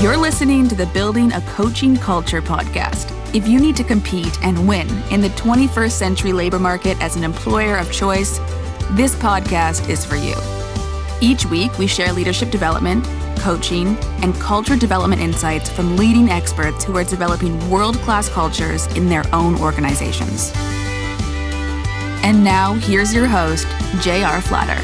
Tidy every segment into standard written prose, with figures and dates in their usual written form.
You're listening to the Building a Coaching Culture podcast. If you need to compete and win in the 21st century labor market as an employer of choice, this podcast is for you. Each week, we share leadership development, coaching, and culture development insights from leading experts who are developing world-class cultures in their own organizations. And now, here's your host, J.R. Flatter.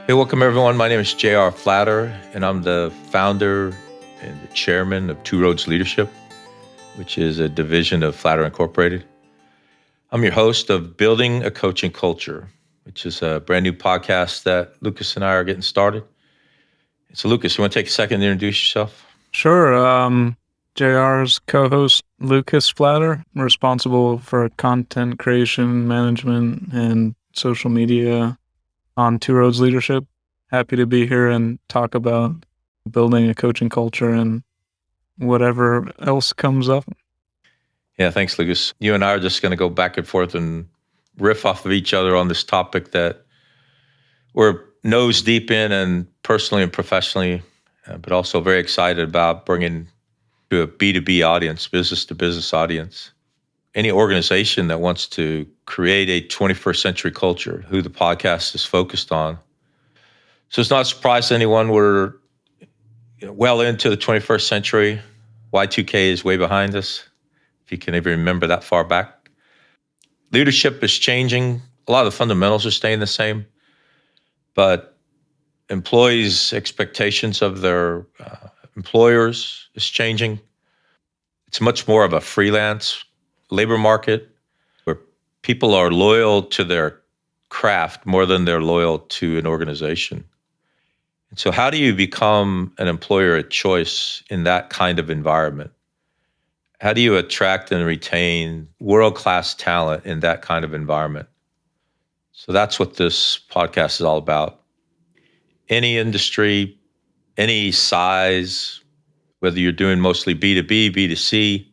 Hey, welcome everyone. My name is J.R. Flatter, and I'm the founder and the chairman of Two Roads Leadership, which is a division of Flatter Incorporated. I'm your host of Building a Coaching Culture, which is a brand new podcast that Lucas and I are getting started. So Lucas, you want to take a second to introduce yourself? Sure. JR's co-host, Lucas Flatter, responsible for content creation, management, and social media on Two Roads Leadership. Happy to be here and talk about building a coaching culture and whatever else comes up. Yeah, thanks, Lucas. You and I are just going to go back and forth and riff off of each other on this topic that we're nose deep in, and personally and professionally, but also very excited about bringing to a B2B audience, business to business audience. Any organization that wants to create a 21st century culture, who the podcast is focused on. So it's not a surprise to anyone, we're well into the 21st century. Y2K is way behind us, if you can even remember that far back. Leadership is changing. A lot of the fundamentals are staying the same, but employees' expectations of their employers is changing. It's much more of a freelance labor market where people are loyal to their craft more than they're loyal to an organization. And so how do you become an employer of choice in that kind of environment? How do you attract and retain world-class talent in that kind of environment? So that's what this podcast is all about. Any industry, any size, whether you're doing mostly B2B, B2C,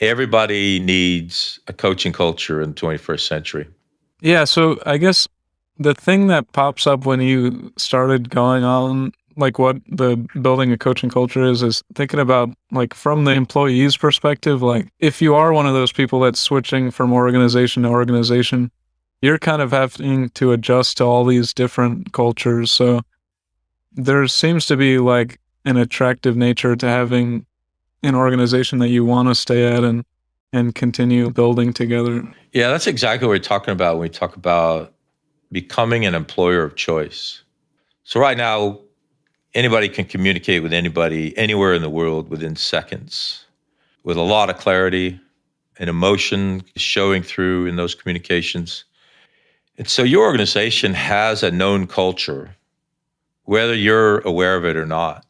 everybody needs a coaching culture in the 21st century. Yeah, so I guess the thing that pops up when you started going on, like what the building a coaching culture is thinking about, like from the employee's perspective, like if you are one of those people that's switching from organization to organization, you're kind of having to adjust to all these different cultures. So there seems to be like an attractive nature to having an organization that you want to stay at and continue building together. Yeah, that's exactly what we're talking about when we talk about becoming an employer of choice. So right now, anybody can communicate with anybody anywhere in the world within seconds with a lot of clarity and emotion showing through in those communications. And so your organization has a known culture, whether you're aware of it or not.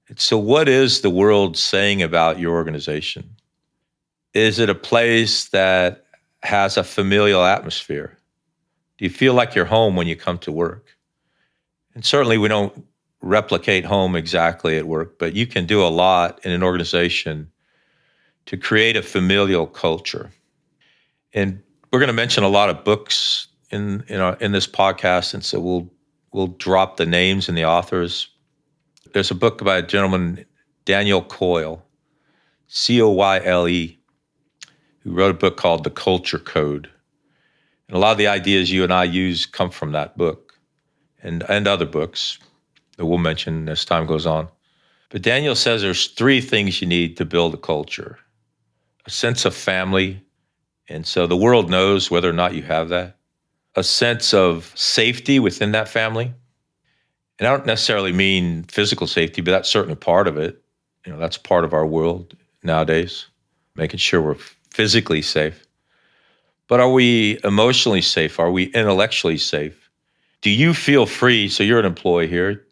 And so what is the world saying about your organization? Is it a place that has a familial atmosphere? Do you feel like you're home when you come to work? And certainly we don't replicate home exactly at work, but you can do a lot in an organization to create a familial culture. And we're going to mention a lot of books in this podcast, and so we'll drop the names and the authors. There's a book by a gentleman, Daniel Coyle, Coyle, who wrote a book called The Culture Code. And a lot of the ideas you and I use come from that book and other books that we'll mention as time goes on. But Daniel says there's three things you need to build a culture: a sense of family, and so the world knows whether or not you have that; a sense of safety within that family. And I don't necessarily mean physical safety, but that's certainly part of it. That's part of our world nowadays, making sure we're physically safe. But are we emotionally safe? Are we intellectually safe? Do you feel free? So you're an employee here.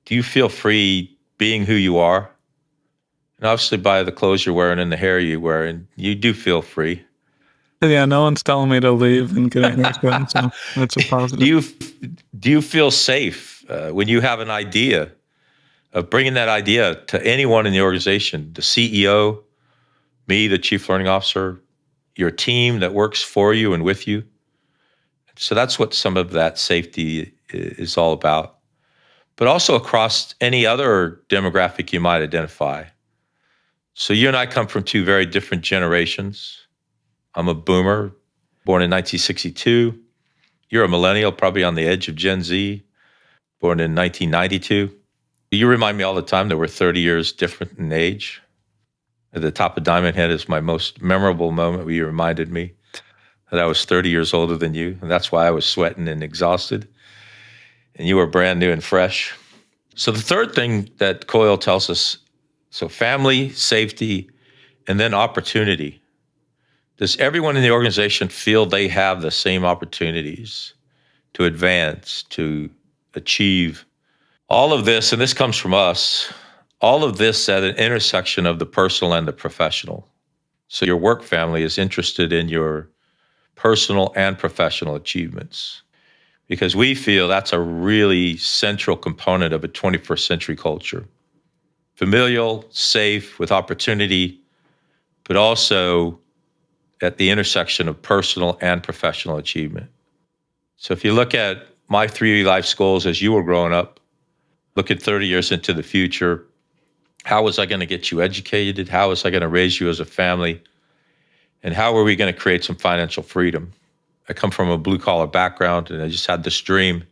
Do you feel free being who you are? And obviously by the clothes you're wearing and the hair you wear, and you do feel free. Yeah, no one's telling me to leave and get a haircut, so that's a positive. Do you feel safe when you have an idea of bringing that idea to anyone in the organization, the CEO, me, the chief learning officer, your team that works for you and with you? So that's what some of that safety is all about. But also across any other demographic you might identify. So you and I come from two very different generations. I'm a boomer, born in 1962. You're a millennial, probably on the edge of Gen Z, born in 1992. You remind me all the time that we're 30 years different in age. At the top of Diamond Head is my most memorable moment where you reminded me that I was 30 years older than you. And that's why I was sweating and exhausted. And you were brand new and fresh. So the third thing that Coyle tells us, so family, safety, and then opportunity. Does everyone in the organization feel they have the same opportunities to advance, to achieve? All of this, and this comes from us, all of this at an intersection of the personal and the professional. So your work family is interested in your personal and professional achievements because we feel that's a really central component of a 21st century culture. Familial, safe, with opportunity, but also at the intersection of personal and professional achievement. So if you look at my 3 life goals as you were growing up, look at 30 years into the future, how was I going to get you educated? How was I going to raise you as a family? And how are we going to create some financial freedom? I come from a blue collar background, and I just had this dream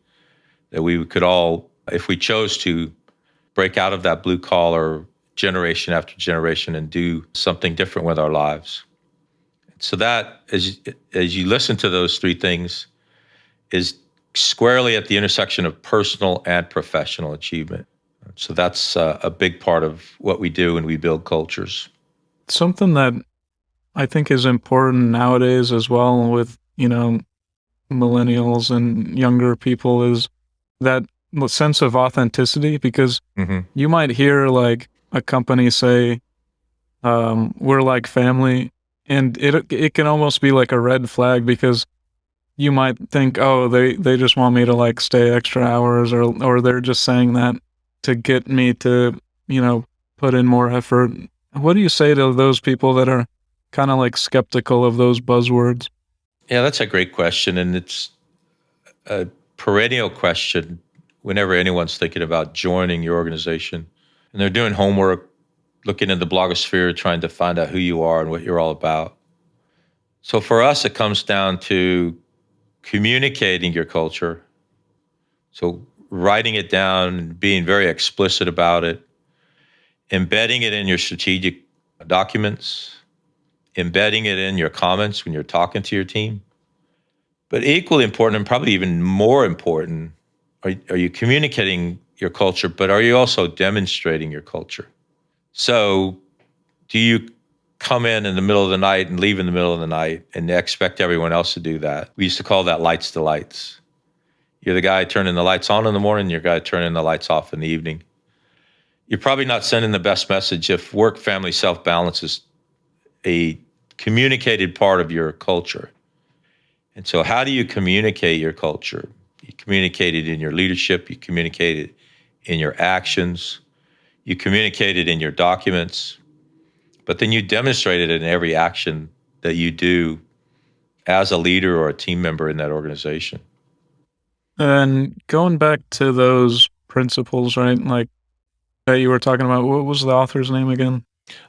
that we could all, if we chose to, break out of that blue collar generation after generation and do something different with our lives. So that, as you listen to those three things, is squarely at the intersection of personal and professional achievement. So that's a big part of what we do when we build cultures. Something that I think is important nowadays as well with, millennials and younger people is that sense of authenticity, because you might hear like a company say, we're like family, and it can almost be like a red flag because you might think, oh, they just want me to like stay extra hours, or they're just saying that to get me to, put in more effort. What do you say to those people that are kind of like skeptical of those buzzwords? Yeah, that's a great question. And it's a perennial question whenever anyone's thinking about joining your organization. And they're doing homework, looking in the blogosphere, trying to find out who you are and what you're all about. So for us, it comes down to communicating your culture. So writing it down, being very explicit about it, embedding it in your strategic documents, embedding it in your comments when you're talking to your team. But equally important, and probably even more important, are you communicating your culture, but are you also demonstrating your culture? So do you come in the middle of the night and leave in the middle of the night and expect everyone else to do that? We used to call that lights to lights. You're the guy turning the lights on in the morning, you're the guy turning the lights off in the evening. You're probably not sending the best message if work, family, self-balance is a communicated part of your culture. And so how do you communicate your culture? You communicate it in your leadership, you communicate it in your actions, you communicate it in your documents, but then you demonstrate it in every action that you do as a leader or a team member in that organization. And going back to those principles, right? Like that you were talking about, what was the author's name again?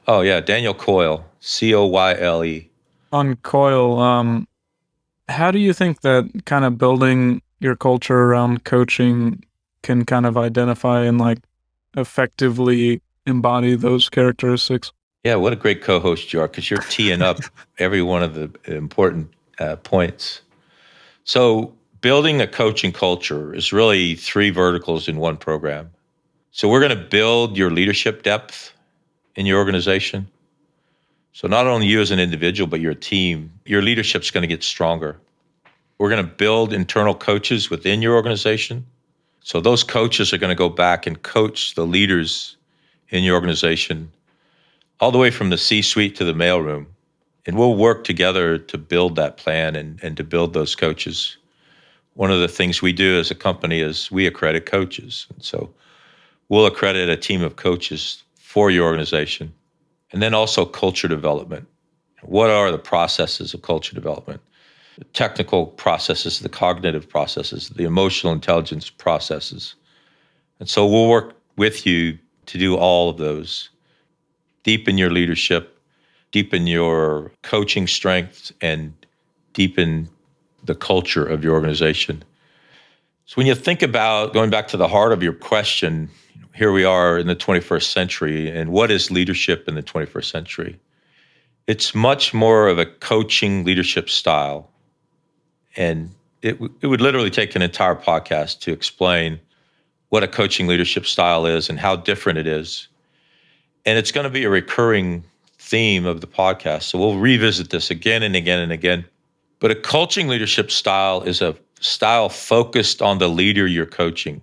Oh yeah, Daniel Coyle, Coyle. On Coyle, how do you think that kind of building your culture around coaching can kind of identify and like effectively embody those characteristics? Yeah, what a great co-host you are, because you're teeing up every one of the important points. So building a coaching culture is really three verticals in one program. So we're going to build your leadership depth in your organization. So not only you as an individual, but your team, your leadership's going to get stronger. We're going to build internal coaches within your organization. So those coaches are going to go back and coach the leaders in your organization, all the way from the C-suite to the mailroom. And we'll work together to build that plan and to build those coaches. One of the things we do as a company is we accredit coaches. And so we'll accredit a team of coaches for your organization. And then also culture development. What are the processes of culture development? technical processes, the cognitive processes, the emotional intelligence processes. And so we'll work with you to do all of those, deepen your leadership, deepen your coaching strengths, and deepen the culture of your organization. So when you think about going back to the heart of your question, here we are in the 21st century, and what is leadership in the 21st century? It's much more of a coaching leadership style. And it would literally take an entire podcast to explain what a coaching leadership style is and how different it is. And it's going to be a recurring theme of the podcast. So we'll revisit this again and again and again. But a coaching leadership style is a style focused on the leader you're coaching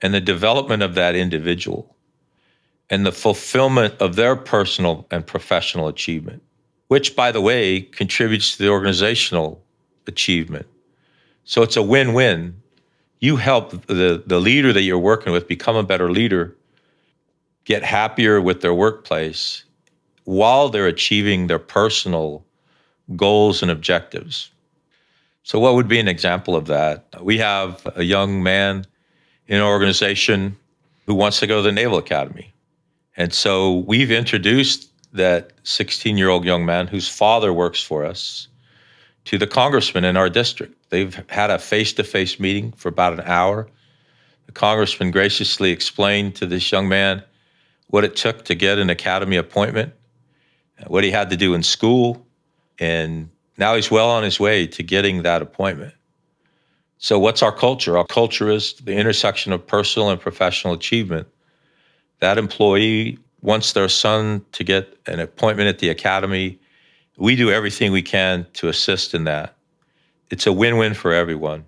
and the development of that individual and the fulfillment of their personal and professional achievement, which, by the way, contributes to the organizational achievement. So it's a win-win. You help the leader that you're working with become a better leader, get happier with their workplace while they're achieving their personal goals and objectives. So what would be an example of that? We have a young man in an organization who wants to go to the Naval Academy. And so we've introduced that 16-year-old young man whose father works for us to the congressman in our district. They've had a face-to-face meeting for about an hour. The congressman graciously explained to this young man what it took to get an academy appointment, what he had to do in school, and now he's well on his way to getting that appointment. So what's our culture? Our culture is the intersection of personal and professional achievement. That employee wants their son to get an appointment at the academy. We do everything we can to assist in that. It's a win-win for everyone.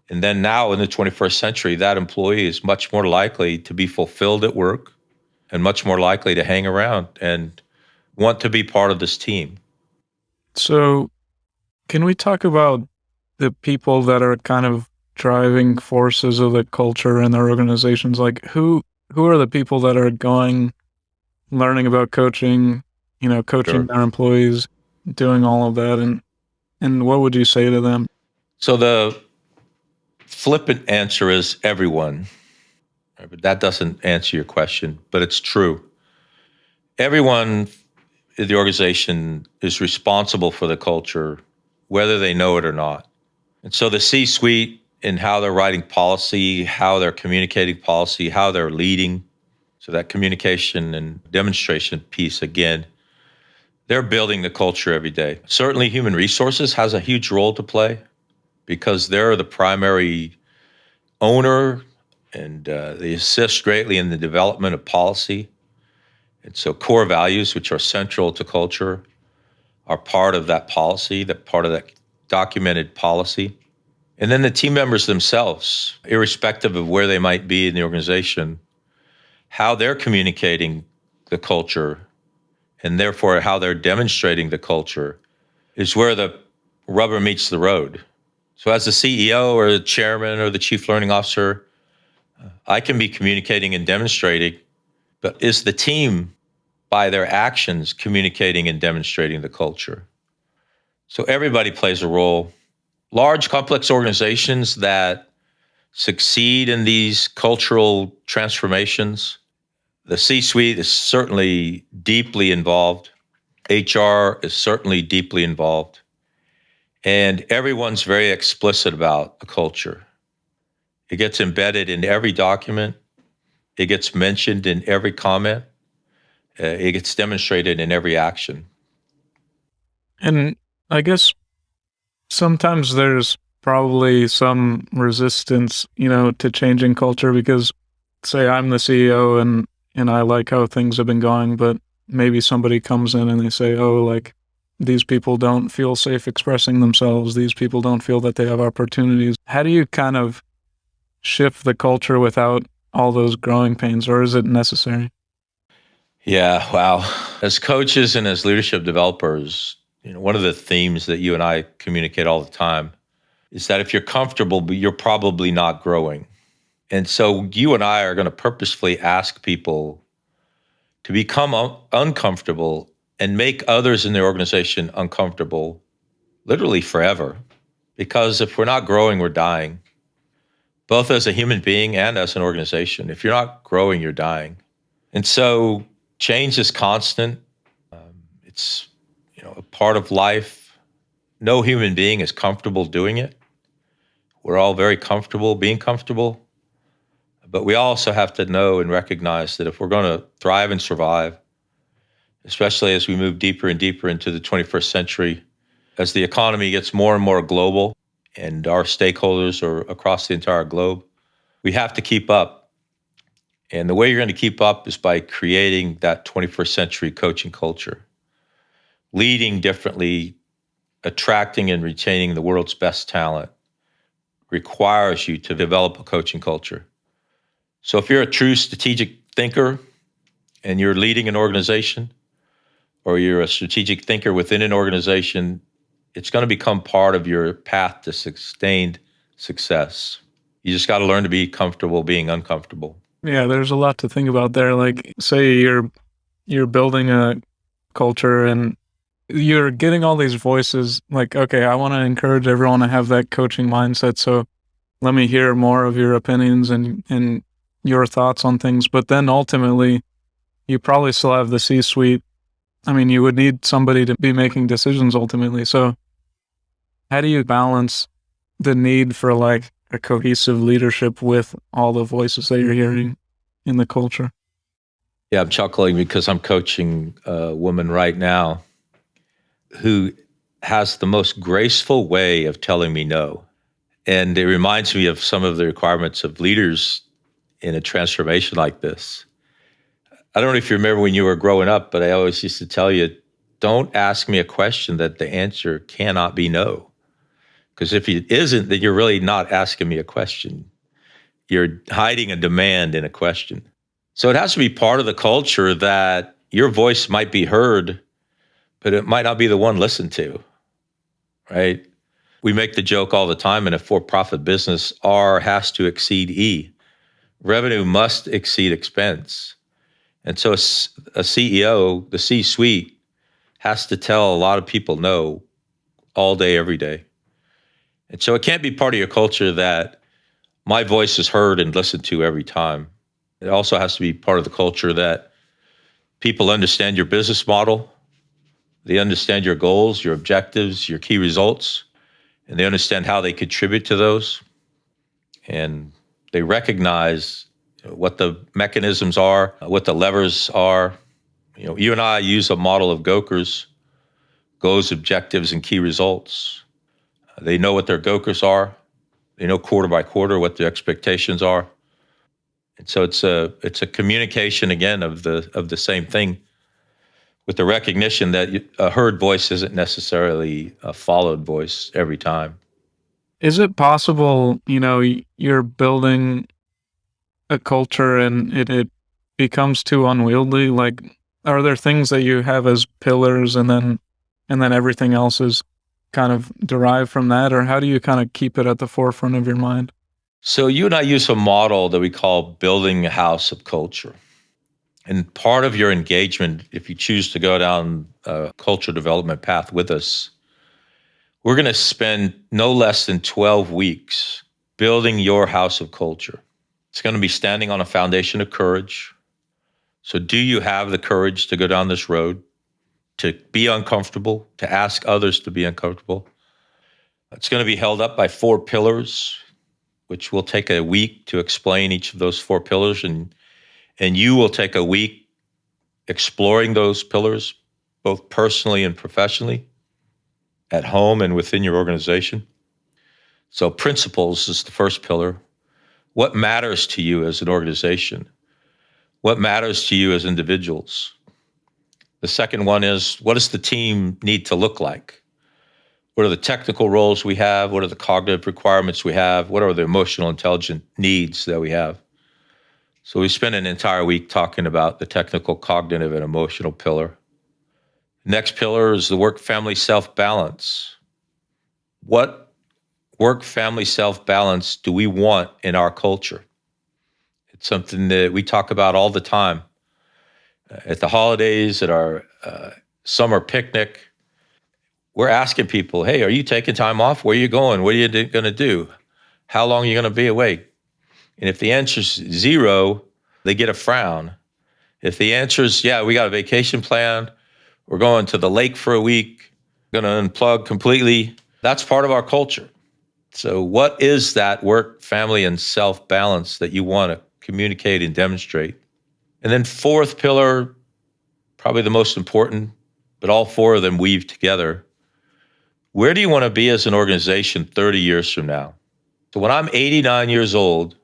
And then now in the 21st century, that employee is much more likely to be fulfilled at work and much more likely to hang around and want to be part of this team. So, can we talk about the people that are kind of driving forces of the culture in their organizations? Like who are the people that are going, learning about coaching, coaching Sure. their employees, doing all of that, and what would you say to them? So the flippant answer is everyone. But that doesn't answer your question, but it's true. Everyone in the organization is responsible for the culture, whether they know it or not. And so the C-suite and how they're writing policy, how they're communicating policy, how they're leading, so that communication and demonstration piece, again, they're building the culture every day. Certainly human resources has a huge role to play because they're the primary owner and they assist greatly in the development of policy. And so core values, which are central to culture, are part of that policy, that part of that documented policy. And then the team members themselves, irrespective of where they might be in the organization, how they're communicating the culture and therefore how they're demonstrating the culture is where the rubber meets the road. So as the CEO or the chairman or the chief learning officer, I can be communicating and demonstrating, but is the team by their actions communicating and demonstrating the culture? So everybody plays a role. Large, complex organizations that succeed in these cultural transformations, the C-suite is certainly deeply involved. HR is certainly deeply involved. And everyone's very explicit about the culture. It gets embedded in every document. It gets mentioned in every comment. It gets demonstrated in every action. And I guess sometimes there's probably some resistance, to changing culture because, say, I'm the CEO and I like how things have been going, but maybe somebody comes in and they say, oh, like, these people don't feel safe expressing themselves. These people don't feel that they have opportunities. How do you kind of shift the culture without all those growing pains, or is it necessary? Yeah, wow. As coaches and as leadership developers, one of the themes that you and I communicate all the time is that if you're comfortable, but you're probably not growing. And so you and I are going to purposefully ask people to become uncomfortable and make others in their organization uncomfortable, literally forever. Because if we're not growing, we're dying, both as a human being and as an organization. If you're not growing, you're dying. And so change is constant. It's a part of life. No human being is comfortable doing it. We're all very comfortable being comfortable. But we also have to know and recognize that if we're going to thrive and survive, especially as we move deeper and deeper into the 21st century, as the economy gets more and more global and our stakeholders are across the entire globe, we have to keep up. And the way you're going to keep up is by creating that 21st century coaching culture, leading differently, attracting and retaining the world's best talent requires you to develop a coaching culture. So if you're a true strategic thinker and you're leading an organization, or you're a strategic thinker within an organization, it's going to become part of your path to sustained success. You just got to learn to be comfortable being uncomfortable. Yeah, there's a lot to think about there. Like, say you're building a culture and you're getting all these voices like, okay, I want to encourage everyone to have that coaching mindset. So let me hear more of your opinions and your thoughts on things. But then ultimately, you probably still have the C-suite. I mean, you would need somebody to be making decisions ultimately. So how do you balance the need for like a cohesive leadership with all the voices that you're hearing in the culture? Yeah, I'm chuckling because I'm coaching a woman right now who has the most graceful way of telling me no. And it reminds me of some of the requirements of leaders in a transformation like this. I don't know if you remember when you were growing up, but I always used to tell you, don't ask me a question that the answer cannot be no. Because if it isn't, then you're really not asking me a question. You're hiding a demand in a question. So it has to be part of the culture that your voice might be heard, but it might not be the one listened to, right? We make the joke all the time in a for-profit business, R has to exceed E. Revenue must exceed expense. And so a CEO, the C-suite, has to tell a lot of people no all day, every day. And so it can't be part of your culture that my voice is heard and listened to every time. It also has to be part of the culture that people understand your business model, they understand your goals, your objectives, your key results, and they understand how they contribute to those. And they recognize what the mechanisms are, what the levers are. You and I use a model of Gokers, goals, objectives, and key results. They know what their Gokers are. They know quarter by quarter what their expectations are. And so it's a communication again of the same thing, with the recognition that a heard voice isn't necessarily a followed voice every time. Is it possible, you're building a culture and it becomes too unwieldy? Like, are there things that you have as pillars and then everything else is kind of derived from that? Or how do you kind of keep it at the forefront of your mind? So you and I use a model that we call building a house of culture. And part of your engagement, if you choose to go down a culture development path with us, we're going to spend no less than 12 weeks building your house of culture. It's going to be standing on a foundation of courage. So do you have the courage to go down this road, to be uncomfortable, to ask others to be uncomfortable? It's going to be held up by 4 pillars, which will take a week to explain each of those 4 pillars. And you will take a week exploring those pillars, both personally and professionally, at home and within your organization. So principles is the first pillar. What matters to you as an organization? What matters to you as individuals? The second one is, what does the team need to look like? What are the technical roles we have? What are the cognitive requirements we have? What are the emotional intelligent needs that we have? So we spent an entire week talking about the technical, cognitive, and emotional pillar. Next pillar is the work-family self-balance. What work-family self-balance do we want in our culture? It's something that we talk about all the time. At the holidays, at our summer picnic, we're asking people, hey, are you taking time off? Where are you going? What are you going to do? How long are you going to be away? And if the answer is 0, they get a frown. If the answer is, yeah, we got a vacation plan, we're going to the lake for a week, going to unplug completely, that's part of our culture. So what is that work, family, and self balance that you want to communicate and demonstrate? And then fourth pillar, probably the most important, but all 4 of them weave together. Where do you want to be as an organization 30 years from now? So when I'm 89 years old,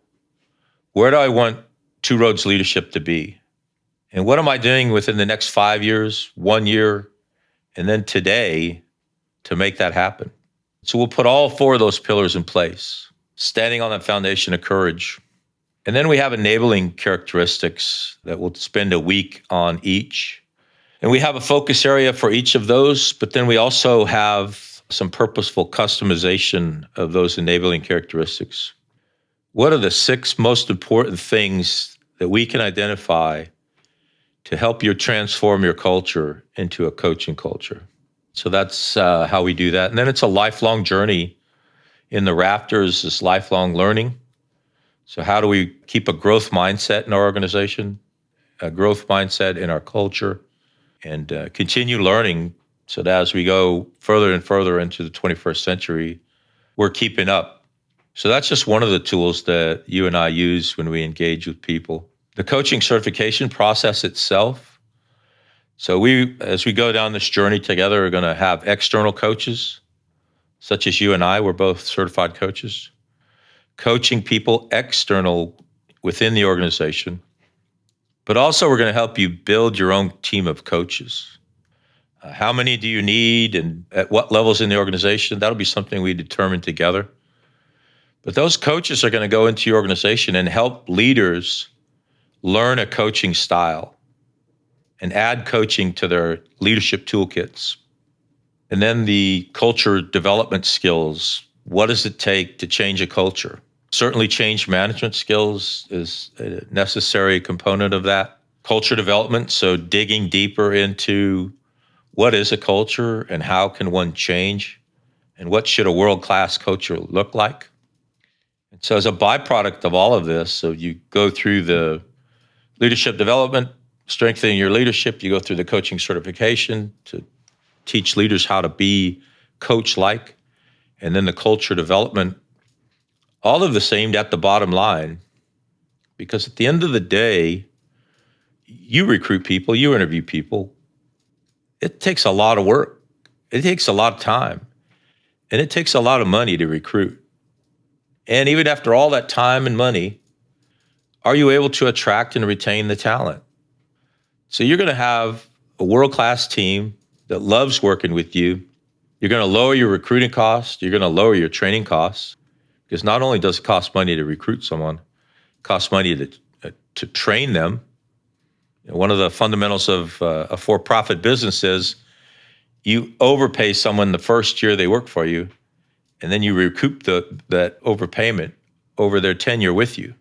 where do I want Two Roads leadership to be? And what am I doing within the next 5 years, 1 year, and then today to make that happen? So we'll put all 4 of those pillars in place, standing on that foundation of courage. And then we have enabling characteristics that we'll spend a week on each. And we have a focus area for each of those, but then we also have some purposeful customization of those enabling characteristics. What are the 6 most important things that we can identify to help you transform your culture into a coaching culture? So that's how we do that. And then it's a lifelong journey. In the rafters is lifelong learning. So how do we keep a growth mindset in our organization, a growth mindset in our culture, and continue learning so that as we go further and further into the 21st century, we're keeping up. So that's just one of the tools that you and I use when we engage with people. The coaching certification process itself. So we, as we go down this journey together, we're going to have external coaches, such as you and I. We're both certified coaches, coaching people external within the organization. But also we're going to help you build your own team of coaches. How many do you need and at what levels in the organization? That'll be something we determine together. But those coaches are going to go into your organization and help leaders learn a coaching style and add coaching to their leadership toolkits. And then the culture development skills. What does it take to change a culture? Certainly change management skills is a necessary component of that. Culture development, so digging deeper into what is a culture and how can one change and what should a world-class culture look like. And so as a byproduct of all of this, so you go through the leadership development, strengthening your leadership, you go through the coaching certification to teach leaders how to be coach-like, and then the culture development. All of this aimed at the bottom line, because at the end of the day, you recruit people, you interview people. It takes a lot of work. It takes a lot of time. And it takes a lot of money to recruit. And even after all that time and money, are you able to attract and retain the talent? So you're going to have a world-class team that loves working with you. You're going to lower your recruiting costs. You're going to lower your training costs. Because not only does it cost money to recruit someone, it costs money to train them. One of the fundamentals of a for-profit business is you overpay someone the first year they work for you, and then you recoup that overpayment over their tenure with you.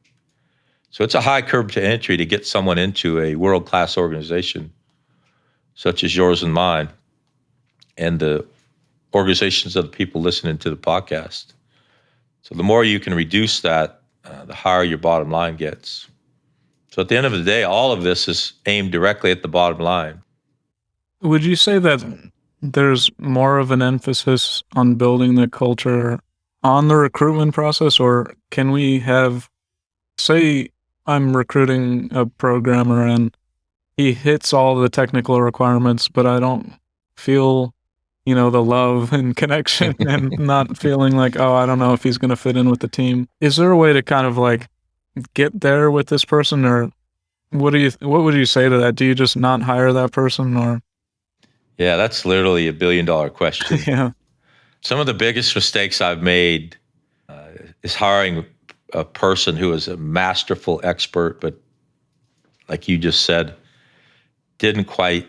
So it's a high curb to entry to get someone into a world-class organization, such as yours and mine, and the organizations of the people listening to the podcast. So the more you can reduce that, the higher your bottom line gets. So at the end of the day, all of this is aimed directly at the bottom line. Would you say that there's more of an emphasis on building the culture on the recruitment process, or can we have, say I'm recruiting a programmer and he hits all the technical requirements, but I don't feel, the love and connection and not feeling like, oh, I don't know if he's going to fit in with the team. Is there a way to kind of like get there with this person, or what would you say to that? Do you just not hire that person, or? Yeah, that's literally $1 billion question. Yeah. Some of the biggest mistakes I've made is hiring a person who is a masterful expert, but like you just said, didn't quite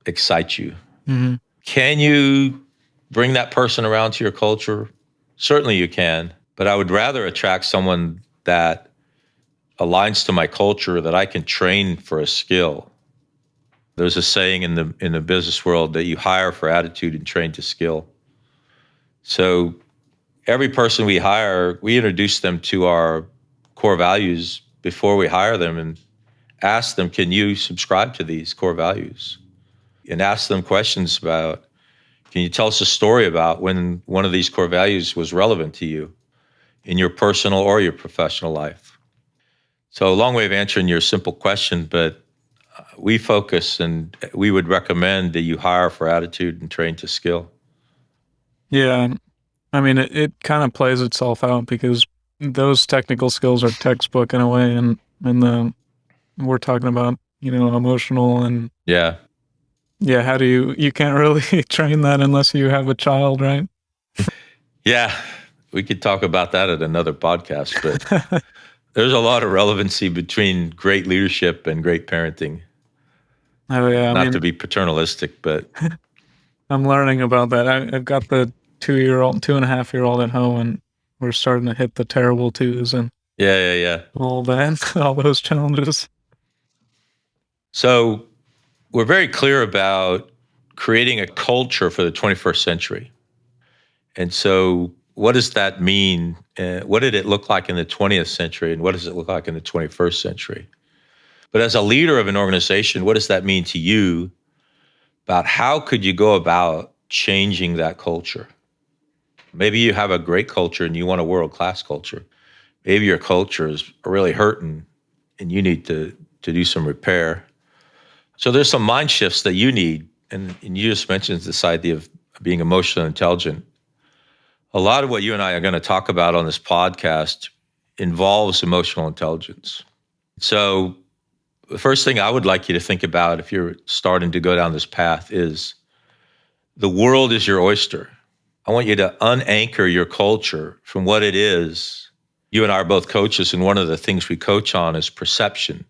excite you. Mm-hmm. Can you bring that person around to your culture? Certainly you can, but I would rather attract someone that aligns to my culture, that I can train for a skill, There's a saying in the business world that you hire for attitude and train to skill. So every person we hire, we introduce them to our core values before we hire them and ask them, can you subscribe to these core values? And ask them questions about, can you tell us a story about when one of these core values was relevant to you in your personal or your professional life? So a long way of answering your simple question, but we focus and we would recommend that you hire for attitude and train to skill. Yeah. I mean, it kind of plays itself out because those technical skills are textbook in a way, and we're talking about, emotional and Yeah. yeah, how do you can't really train that unless you have a child, right? Yeah. We could talk about that at another podcast, but there's a lot of relevancy between great leadership and great parenting. Oh yeah, Not to be paternalistic, but I'm learning about that. I've got the 2-year-old, 2.5-year-old at home, and we're starting to hit the terrible twos and yeah. all that, all those challenges. So we're very clear about creating a culture for the 21st century. And so what does that mean? What did it look like in the 20th century? And what does it look like in the 21st century? But as a leader of an organization, what does that mean to you about how could you go about changing that culture? Maybe you have a great culture and you want a world-class culture. Maybe your culture is really hurting and you need to do some repair. So there's some mind shifts that you need. And you just mentioned this idea of being emotionally intelligent. A lot of what you and I are going to talk about on this podcast involves emotional intelligence. So the first thing I would like you to think about if you're starting to go down this path is the world is your oyster. I want you to unanchor your culture from what it is. You and I are both coaches, and one of the things we coach on is perception.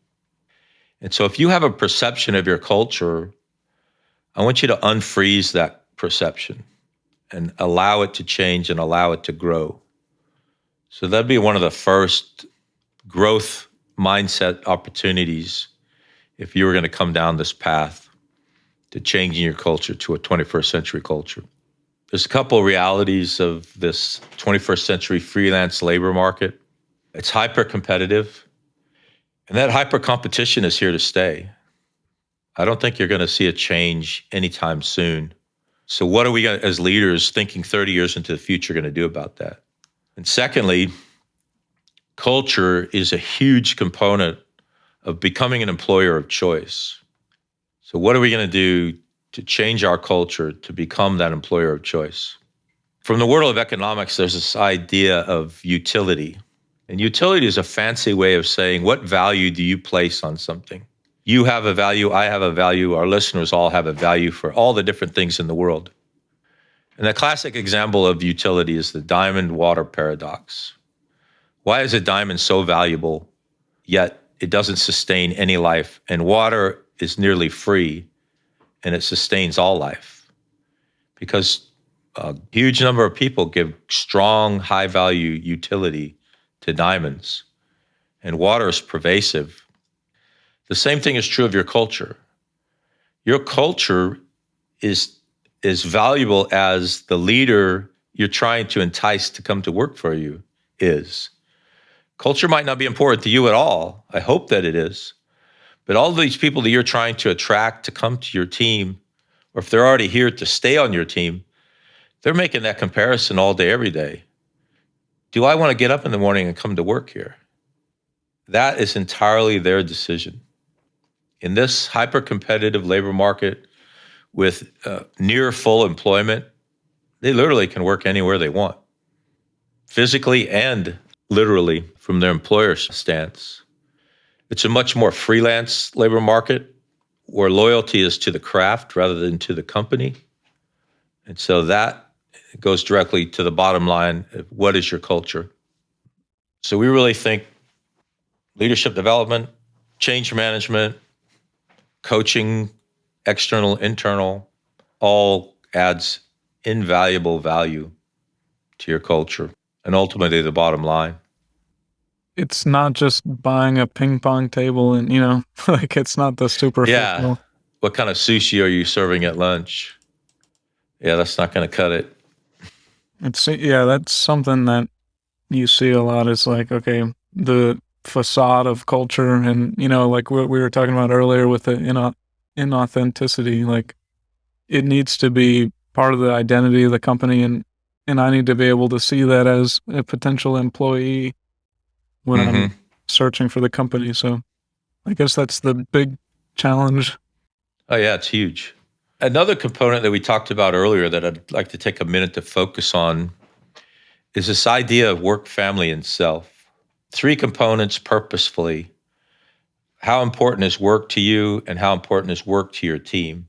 And so if you have a perception of your culture, I want you to unfreeze that perception and allow it to change and allow it to grow. So that'd be one of the first growth mindset opportunities if you were going to come down this path to changing your culture to a 21st century culture. There's a couple of realities of this 21st century freelance labor market. It's hyper competitive, and that hyper competition is here to stay. I don't think you're going to see a change anytime soon. So what are we, as leaders thinking 30 years into the future, going to do about that? And secondly, culture is a huge component of becoming an employer of choice. So what are we going to do to change our culture to become that employer of choice? From the world of economics, there's this idea of utility. And utility is a fancy way of saying, what value do you place on something? You have a value, I have a value, our listeners all have a value for all the different things in the world. And the classic example of utility is the diamond water paradox. Why is a diamond so valuable, yet it doesn't sustain any life? And water is nearly free, and it sustains all life. Because a huge number of people give strong, high-value utility to diamonds, and water is pervasive. The same thing is true of your culture. Your culture is as valuable as the leader you're trying to entice to come to work for you is. Culture might not be important to you at all. I hope that it is. But all of these people that you're trying to attract to come to your team, or if they're already here to stay on your team, they're making that comparison all day, every day. Do I want to get up in the morning and come to work here? That is entirely their decision. In this hyper-competitive labor market with near full employment, they literally can work anywhere they want, physically and literally from their employer's stance. It's a much more freelance labor market where loyalty is to the craft rather than to the company. And so that goes directly to the bottom line of what is your culture. So we really think leadership development, change management, coaching, external, internal, all adds invaluable value to your culture and ultimately the bottom line. It's not just buying a ping pong table and, like it's not the superficial. Yeah. what kind of sushi are you serving at lunch? Yeah, that's not going to cut it. That's something that you see a lot. Is like, okay, the facade of culture, and like what we were talking about earlier with the inauthenticity. Like, it needs to be part of the identity of the company, and I need to be able to see that as a potential employee when I'm searching for the company. So I guess that's the big challenge. Oh, yeah, it's huge. Another component that we talked about earlier that I'd like to take a minute to focus on is this idea of work, family, and self. 3 components purposefully. How important is work to you, and how important is work to your team?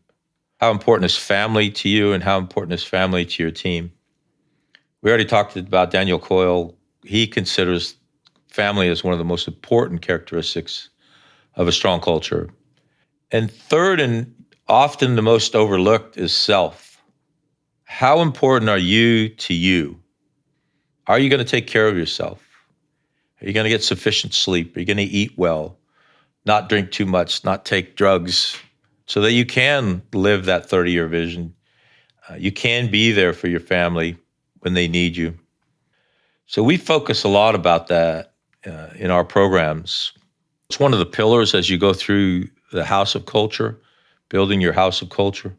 How important is family to you, and how important is family to your team? We already talked about Daniel Coyle. He considers family as one of the most important characteristics of a strong culture. And third, and often the most overlooked, is self. How important are you to you? Are you going to take care of yourself? Are you going to get sufficient sleep? Are you going to eat well? Not drink too much, not take drugs, so that you can live that 30-year vision. You can be there for your family when they need you. So we focus a lot about that in our programs. It's one of the pillars as you go through the house of culture, building your house of culture.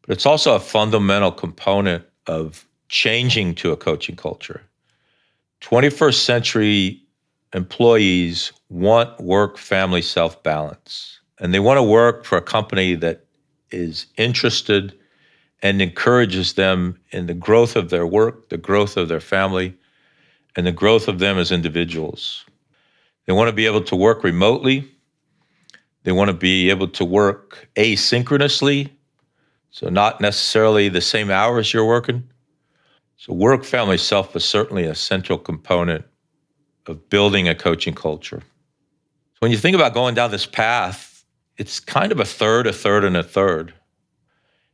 But it's also a fundamental component of changing to a coaching culture. 21st century employees want work-family self-balance, and they want to work for a company that is interested and encourages them in the growth of their work, the growth of their family, and the growth of them as individuals. They want to be able to work remotely. They want to be able to work asynchronously, so not necessarily the same hours you're working. So work, family, self is certainly a central component of building a coaching culture. So when you think about going down this path, it's kind of a third, and a third.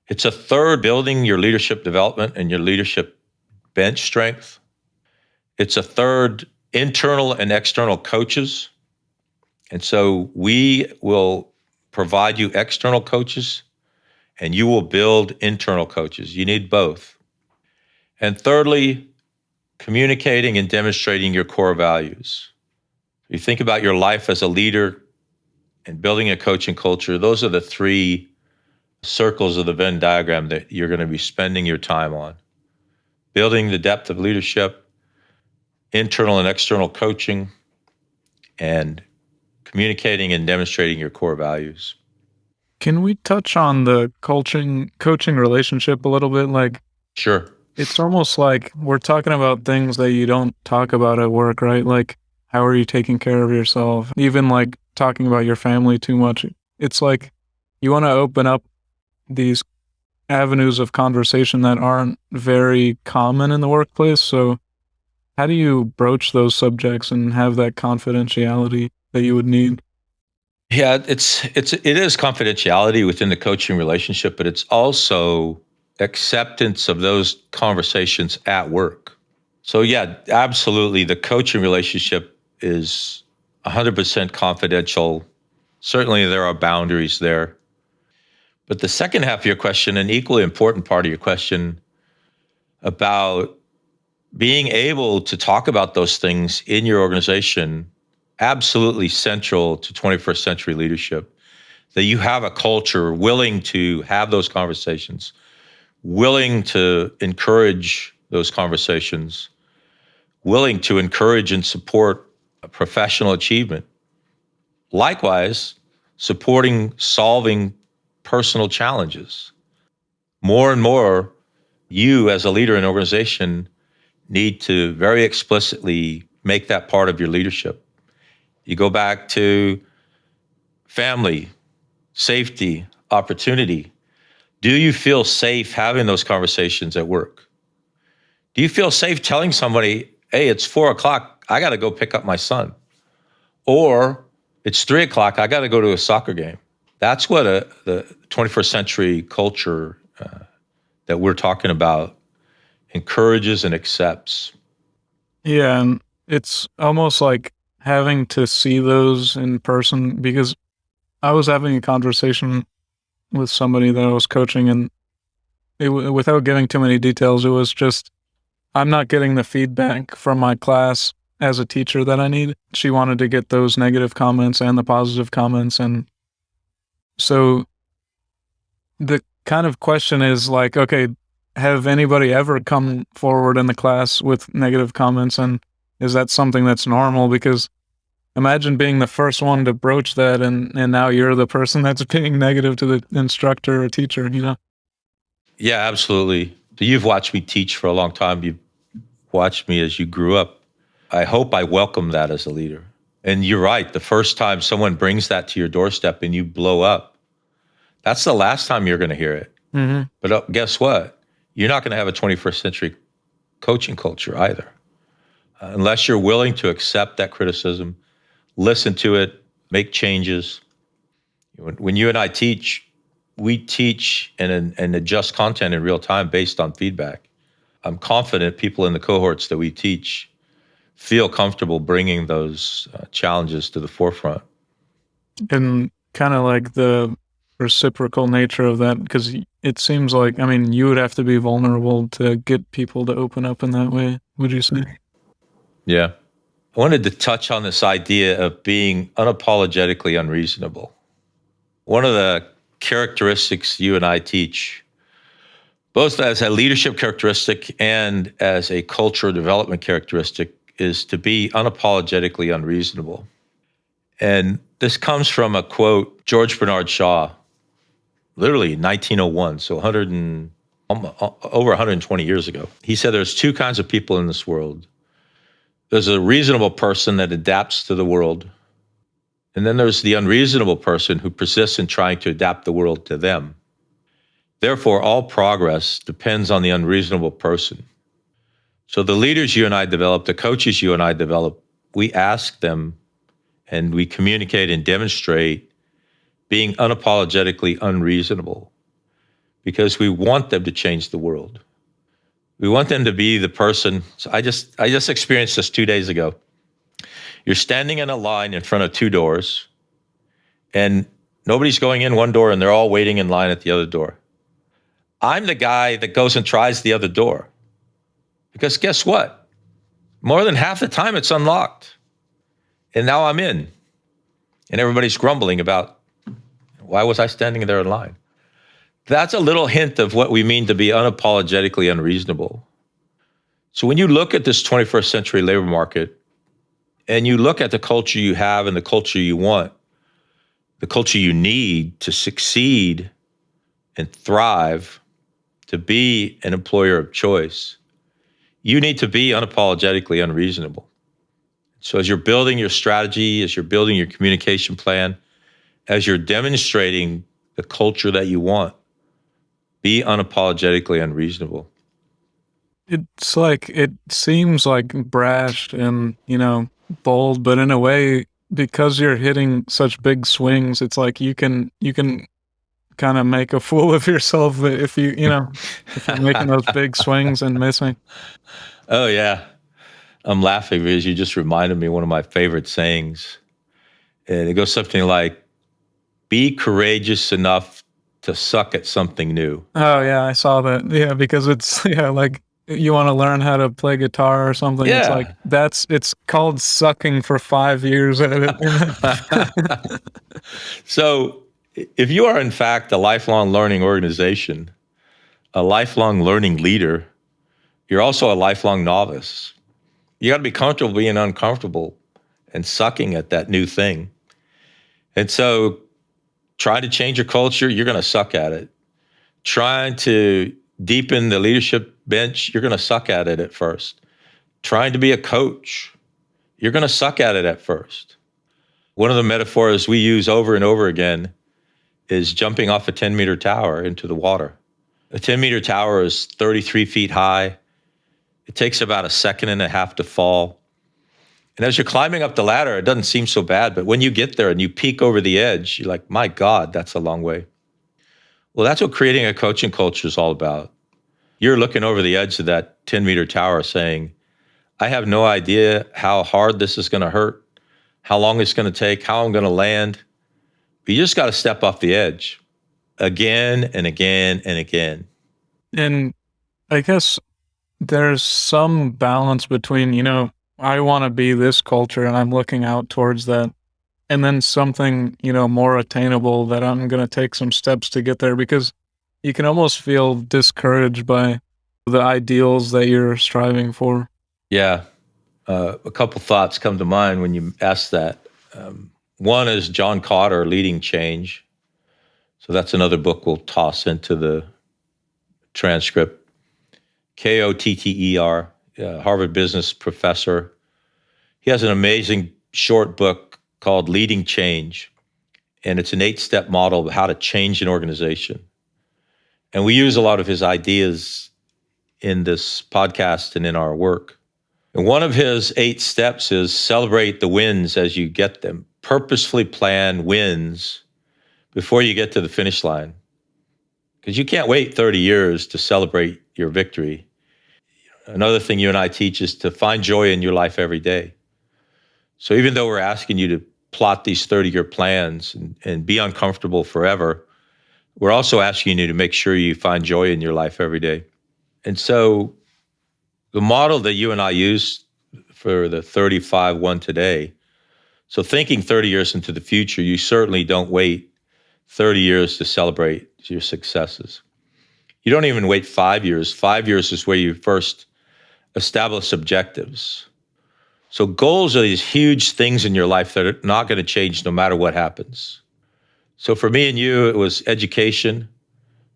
It's a third building your leadership development and your leadership bench strength. It's a third internal and external coaches. And so we will provide you external coaches and you will build internal coaches. You need both. And thirdly, communicating and demonstrating your core values. You think about your life as a leader and building a coaching culture. Those are the 3 circles of the Venn diagram that you're going to be spending your time on. Building the depth of leadership, internal and external coaching, and communicating and demonstrating your core values. Can we touch on the coaching relationship a little bit? Like, Sure. it's almost like we're talking about things that you don't talk about at work, right? Like, how are you taking care of yourself? Even like talking about your family too much. It's like you want to open up these avenues of conversation that aren't very common in the workplace. So how do you broach those subjects and have that confidentiality that you would need? Yeah, it is confidentiality within the coaching relationship, but it's also acceptance of those conversations at work. So yeah, absolutely, the coaching relationship is 100% confidential. Certainly there are boundaries there. But the second half of your question, an equally important part of your question about being able to talk about those things in your organization, absolutely central to 21st century leadership. That you have a culture willing to have those conversations, willing to encourage those conversations, willing to encourage and support professional achievement. Likewise, supporting solving personal challenges. More and more, you as a leader in an organization need to very explicitly make that part of your leadership. You go back to family, safety, opportunity. Do you feel safe having those conversations at work? Do you feel safe telling somebody, hey, it's 4:00, I got to go pick up my son? Or it's 3:00, I got to go to a soccer game? That's what the 21st century culture that we're talking about encourages and accepts. Yeah, and it's almost like having to see those in person, because I was having a conversation with somebody that I was coaching, and without giving too many details, it was just, I'm not getting the feedback from my class as a teacher that I need. She wanted to get those negative comments and the positive comments. And so the kind of question is like, okay, have anybody ever come forward in the class with negative comments? And is that something that's normal? Because imagine being the first one to broach that, and now you're the person that's being negative to the instructor or teacher, you know? Yeah, absolutely. So you've watched me teach for a long time. You've watched me as you grew up. I hope I welcome that as a leader. And you're right. The first time someone brings that to your doorstep and you blow up, that's the last time you're going to hear it. Mm-hmm. But guess what? You're not going to have a 21st century coaching culture either, unless you're willing to accept that criticism, listen to it, make changes. When you and I teach, we teach and adjust content in real time based on feedback. I'm confident people in the cohorts that we teach feel comfortable bringing those challenges to the forefront. And kind of like the reciprocal nature of that, because it seems like, I mean, you would have to be vulnerable to get people to open up in that way, would you say? Yeah. I wanted to touch on this idea of being unapologetically unreasonable. One of the characteristics you and I teach, both as a leadership characteristic and as a culture development characteristic, is to be unapologetically unreasonable. And this comes from a quote, George Bernard Shaw, literally 1901, so over 120 years ago. He said there's two kinds of people in this world. There's a reasonable person that adapts to the world, and then there's the unreasonable person who persists in trying to adapt the world to them. Therefore, all progress depends on the unreasonable person. So the leaders you and I develop, the coaches you and I develop, we ask them and we communicate and demonstrate being unapologetically unreasonable because we want them to change the world. We want them to be the person. So I just experienced this 2 days ago. You're standing in a line in front of two doors and nobody's going in one door and they're all waiting in line at the other door. I'm the guy that goes and tries the other door because guess what? More than half the time it's unlocked. And now I'm in. And everybody's grumbling about, why was I standing there in line? That's a little hint of what we mean to be unapologetically unreasonable. So when you look at this 21st century labor market and you look at the culture you have and the culture you want, the culture you need to succeed and thrive, to be an employer of choice, you need to be unapologetically unreasonable. So as you're building your strategy, as you're building your communication plan, as you're demonstrating the culture that you want, be unapologetically unreasonable. It's like, it seems like brash and, bold, but in a way, because you're hitting such big swings, it's like you can kind of make a fool of yourself if if you're making those big swings and missing. Oh, yeah. I'm laughing because you just reminded me of one of my favorite sayings. And it goes something like, be courageous enough to suck at something new. Oh yeah, I saw that. Yeah, because it's like you want to learn how to play guitar or something. It's like Yeah. it's called sucking for 5 years at it. So if you are in fact a lifelong learning organization, a lifelong learning leader, you're also a lifelong novice. You got to be comfortable being uncomfortable and sucking at that new thing. And so trying to change your culture, you're going to suck at it. Trying to deepen the leadership bench, you're going to suck at it at first. Trying to be a coach, you're going to suck at it at first. One of the metaphors we use over and over again is jumping off a 10-meter tower into the water. A 10-meter tower is 33 feet high. It takes about a second and a half to fall. And as you're climbing up the ladder, it doesn't seem so bad. But when you get there and you peek over the edge, you're like, my God, that's a long way. Well, that's what creating a coaching culture is all about. You're looking over the edge of that 10-meter tower saying, I have no idea how hard this is going to hurt, how long it's going to take, how I'm going to land. But you just got to step off the edge. again and again and again. And I guess there's some balance between, I want to be this culture and I'm looking out towards that. And then something, more attainable that I'm going to take some steps to get there, because you can almost feel discouraged by the ideals that you're striving for. Yeah. A couple thoughts come to mind when you ask that. One is John Kotter, Leading Change. So that's another book we'll toss into the transcript. Kotter, Harvard business professor. He has an amazing short book called Leading Change, and it's an 8-step model of how to change an organization. And we use a lot of his ideas in this podcast and in our work. And one of his 8 steps is celebrate the wins as you get them. Purposefully plan wins before you get to the finish line. Because you can't wait 30 years to celebrate your victory. Another thing you and I teach is to find joy in your life every day. So even though we're asking you to plot these 30-year plans and be uncomfortable forever, we're also asking you to make sure you find joy in your life every day. And so the model that you and I use for the 35 one today, so thinking 30 years into the future, you certainly don't wait 30 years to celebrate your successes. You don't even wait 5 years. 5 years is where you first establish objectives. So goals are these huge things in your life that are not going to change no matter what happens. So for me and you, it was education.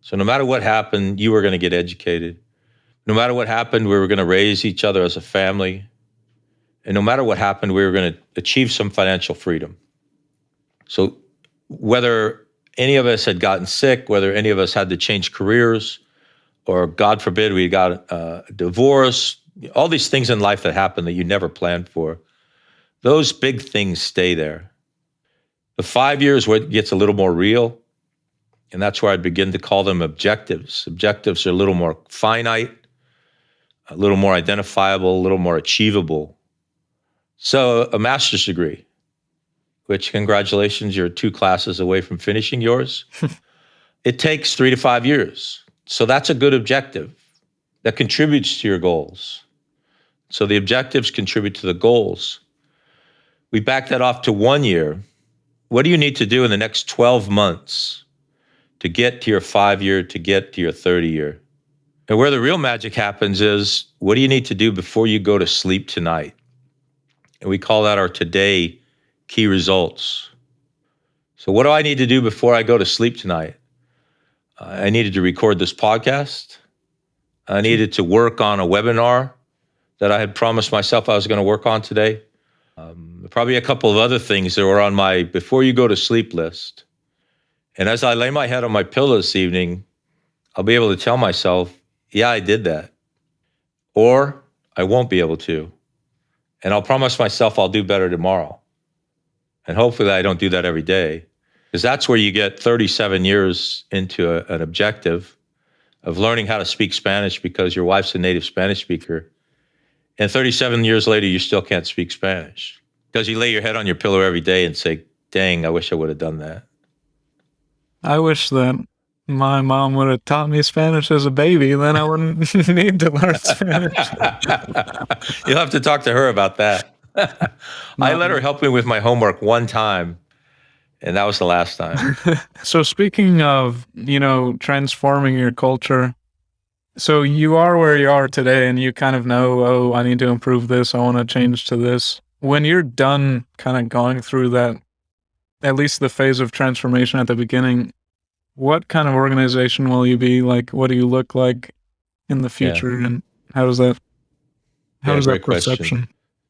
So no matter what happened, you were going to get educated. No matter what happened, we were going to raise each other as a family. And no matter what happened, we were going to achieve some financial freedom. So whether any of us had gotten sick, whether any of us had to change careers, or God forbid we got a divorce, all these things in life that happen that you never planned for, those big things stay there. The 5 years where it gets a little more real, and that's where I begin to call them objectives. Objectives are a little more finite, a little more identifiable, a little more achievable. So a master's degree, which congratulations, you're 2 classes away from finishing yours. It takes 3 to 5 years. So that's a good objective that contributes to your goals. So the objectives contribute to the goals. We back that off to 1 year. What do you need to do in the next 12 months to get to your 5-year, to get to your 30-year? And where the real magic happens is, what do you need to do before you go to sleep tonight? And we call that our today key results. So what do I need to do before I go to sleep tonight? I needed to record this podcast. I needed to work on a webinar that I had promised myself I was going to work on today. Probably a couple of other things that were on my before you go to sleep list. And as I lay my head on my pillow this evening, I'll be able to tell myself, yeah, I did that. Or I won't be able to. And I'll promise myself I'll do better tomorrow. And hopefully I don't do that every day. Because that's where you get 37 years into an objective of learning how to speak Spanish because your wife's a native Spanish speaker. And 37 years later, you still can't speak Spanish. Because you lay your head on your pillow every day and say, dang, I wish I would have done that. I wish that my mom would have taught me Spanish as a baby, then I wouldn't need to learn Spanish. You'll have to talk to her about that. I let her help me with my homework one time, and that was the last time. So speaking of, transforming your culture, so you are where you are today and you kind of know, oh, I need to improve this, I want to change to this. When you're done kind of going through that, at least the phase of transformation at the beginning, what kind of organization will you be? Like, what do you look like in the future? Yeah. And how does that perception? Question.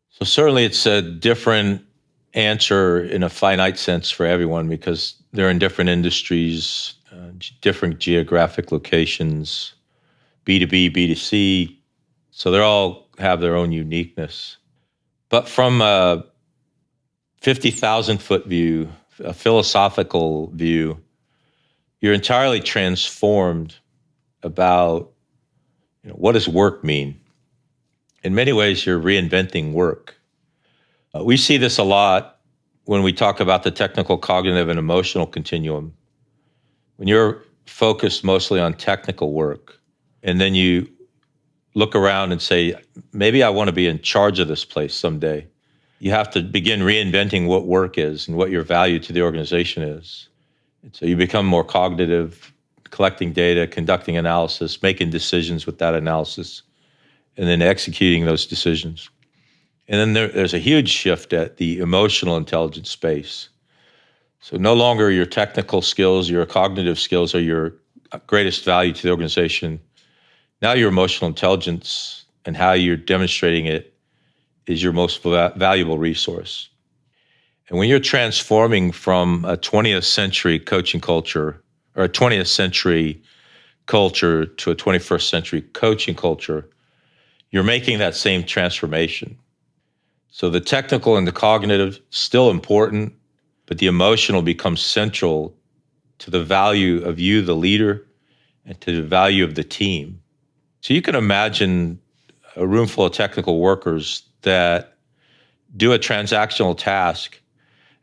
So certainly it's a different answer in a finite sense for everyone because they're in different industries, different geographic locations, B2B, B2C. So they all have their own uniqueness. But from a 50,000 foot view, a philosophical view, you're entirely transformed about what does work mean? In many ways, you're reinventing work. We see this a lot when we talk about the technical, cognitive, and emotional continuum. when you're focused mostly on technical work, and then you look around and say, maybe I want to be in charge of this place someday. You have to begin reinventing what work is and what your value to the organization is. And so you become more cognitive, collecting data, conducting analysis, making decisions with that analysis, and then executing those decisions. And then there's a huge shift at the emotional intelligence space. So no longer your technical skills, your cognitive skills are your greatest value to the organization. Now your emotional intelligence and how you're demonstrating it is your most valuable resource. And when you're transforming from a 20th century coaching culture or a 20th century culture to a 21st century coaching culture, you're making that same transformation. So the technical and the cognitive, still important, but the emotional becomes central to the value of you, the leader, and to the value of the team. So you can imagine a room full of technical workers that do a transactional task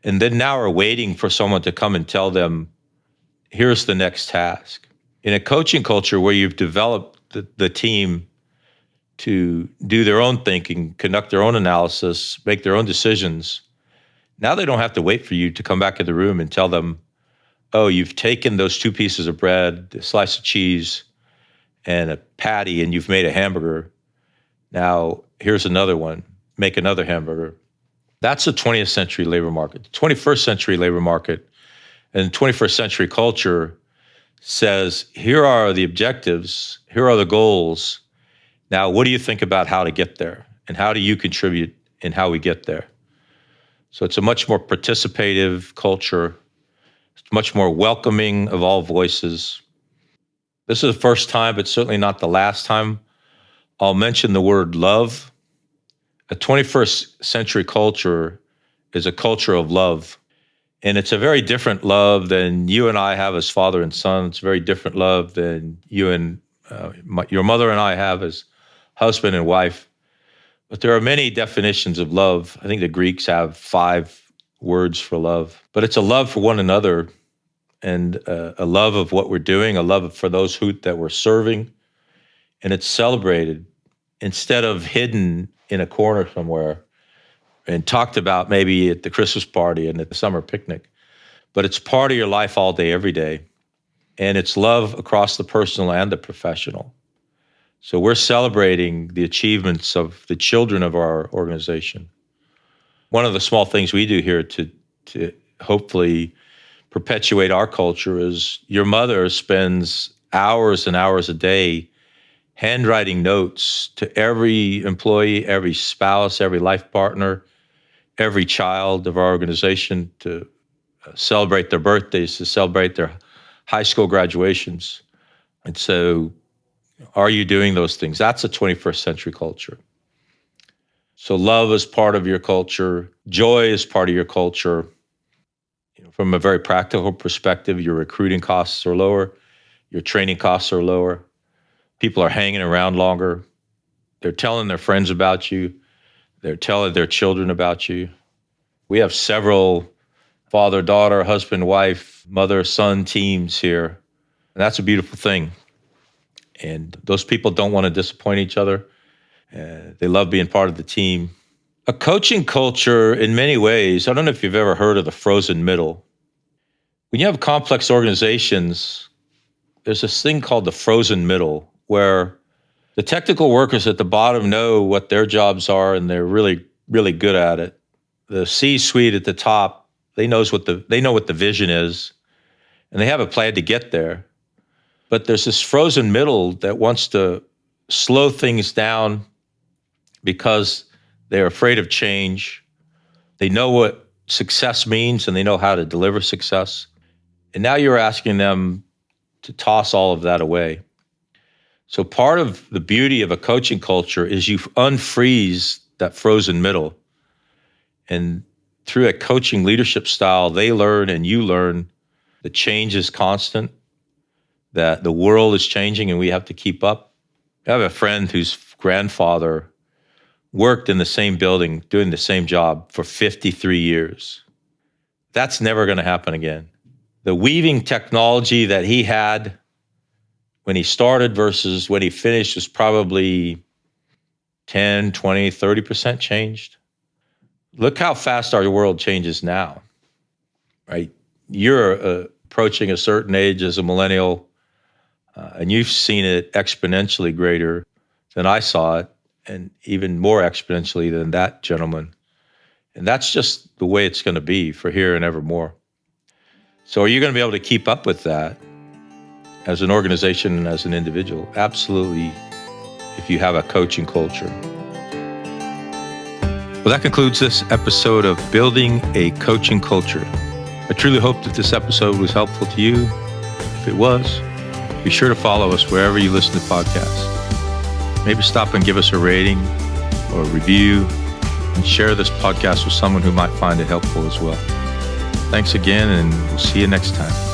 and then now are waiting for someone to come and tell them, here's the next task. In a coaching culture where you've developed the team to do their own thinking, conduct their own analysis, make their own decisions, now they don't have to wait for you to come back in the room and tell them, oh, you've taken those 2 pieces of bread, a slice of cheese, and a patty, and you've made a hamburger. Now, here's another one. Make another hamburger. That's the 20th century labor market. The 21st century labor market and 21st century culture says, here are the objectives, here are the goals. Now, what do you think about how to get there? And how do you contribute in how we get there? So it's a much more participative culture. It's much more welcoming of all voices. This is the first time, but certainly not the last time, I'll mention the word love. A 21st century culture is a culture of love. And it's a very different love than you and I have as father and son. It's a very different love than you and your mother and I have as husband and wife. But there are many definitions of love. I think the Greeks have 5 words for love. But it's a love for one another and a love of what we're doing, a love for those that we're serving. And it's celebrated instead of hidden in a corner somewhere and talked about maybe at the Christmas party and at the summer picnic. But it's part of your life all day, every day. And it's love across the personal and the professional. So we're celebrating the achievements of the children of our organization. One of the small things we do here to hopefully perpetuate our culture is your mother spends hours and hours a day handwriting notes to every employee, every spouse, every life partner, every child of our organization to celebrate their birthdays, to celebrate their high school graduations. And so are you doing those things? That's a 21st century culture. So love is part of your culture. Joy is part of your culture. From a very practical perspective, your recruiting costs are lower. Your training costs are lower. People are hanging around longer. They're telling their friends about you. They're telling their children about you. We have several father, daughter, husband, wife, mother, son teams here. And that's a beautiful thing. And those people don't want to disappoint each other. They love being part of the team. A coaching culture, in many ways, I don't know if you've ever heard of the frozen middle. When you have complex organizations, there's this thing called the frozen middle, where the technical workers at the bottom know what their jobs are and they're really, really good at it. The C-suite at the top, they know what the vision is, and they have a plan to get there. But there's this frozen middle that wants to slow things down because they're afraid of change. They know what success means and they know how to deliver success. And now you're asking them to toss all of that away. So part of the beauty of a coaching culture is you unfreeze that frozen middle. And through a coaching leadership style, they learn and you learn that change is constant, that the world is changing and we have to keep up. I have a friend whose grandfather worked in the same building, doing the same job for 53 years. That's never going to happen again. the weaving technology that he had when he started versus when he finished was probably 10, 20, 30% changed. Look how fast our world changes now, right? You're approaching a certain age as a millennial, and you've seen it exponentially greater than I saw it, and even more exponentially than that gentleman. And that's just the way it's going to be for here and evermore. So are you going to be able to keep up with that as an organization and as an individual? Absolutely, if you have a coaching culture. Well, that concludes this episode of Building a Coaching Culture. I truly hope that this episode was helpful to you. If it was, be sure to follow us wherever you listen to podcasts. Maybe stop and give us a rating or a review, and share this podcast with someone who might find it helpful as well. Thanks again, and we'll see you next time.